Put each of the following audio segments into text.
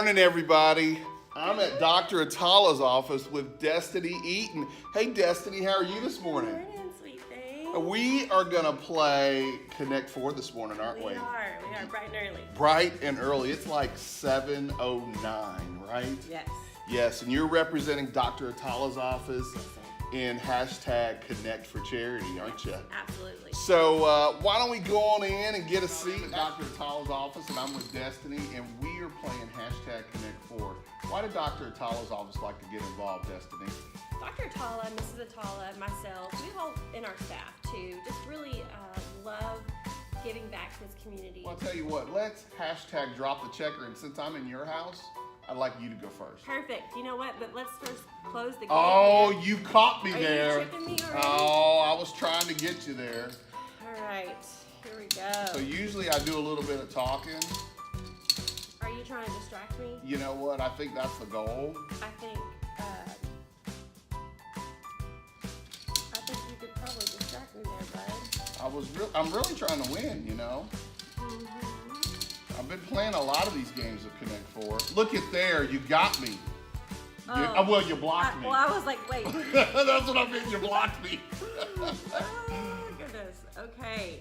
morning, everybody. I'm at Dr. Atalla's office with Destini Eaton. Hey, Destini, how are you this morning? Good morning, sweet thing. We are going to play Connect4 this morning, aren't we? We are bright and early. Bright and early. It's like 7:09, right? Yes. Yes, and you're representing Dr. Atalla's office Yes, sir. in hashtag Connect4Charity, aren't you? Absolutely. So why don't we go on in and get a seat at Dr. Atalla's office, and I'm with Destini, and we are playing hashtag Connect4. Why did Dr. Atalla's office like to get involved, Destini? Dr. Atalla, Mrs. Atalla, myself, we all in our staff too, just really love giving back to this community. Well, I'll tell you what, let's hashtag drop the checker, and since I'm in your house, I'd like you to go first. Perfect. You know what? But let's first close the gate. Oh, you caught me Are there. you tricking me already? Oh, I was trying to get you there. All right. Here we go. So usually I do a little bit of talking. Are you trying to distract me? You know what? I think that's the goal. I think you could probably distract me there, bud. I'm really trying to win, you know. I've been playing a lot of these games of Connect4. Look at there, you got me. Well, you blocked me. Well, I was like, wait. That's what I mean, you blocked me. Oh, goodness. Okay.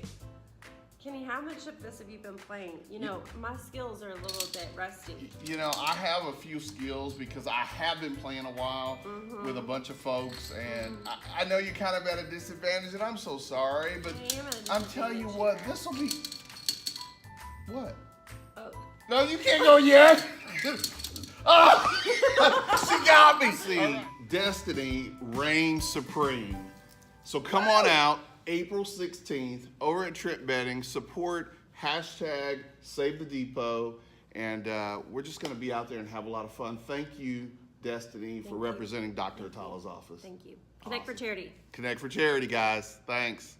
Kenny, how much of this have you been playing? You know, my skills are a little bit rusty. You know, I have a few skills because I have been playing a while with a bunch of folks, and I know you're kind of at a disadvantage, and I'm so sorry, but I'm telling you what, this will be... What? Oh. No, you can't go yet. Oh, she got me. See, Destini reigns supreme. So come on out, April 16th, over at Trent Betting. Support hashtag Save the Depot, and we're just going to be out there and have a lot of fun. Thank you, Destini, for representing Dr. Atalla's office. Thank you. Connect4Charity. Connect4Charity, guys. Thanks.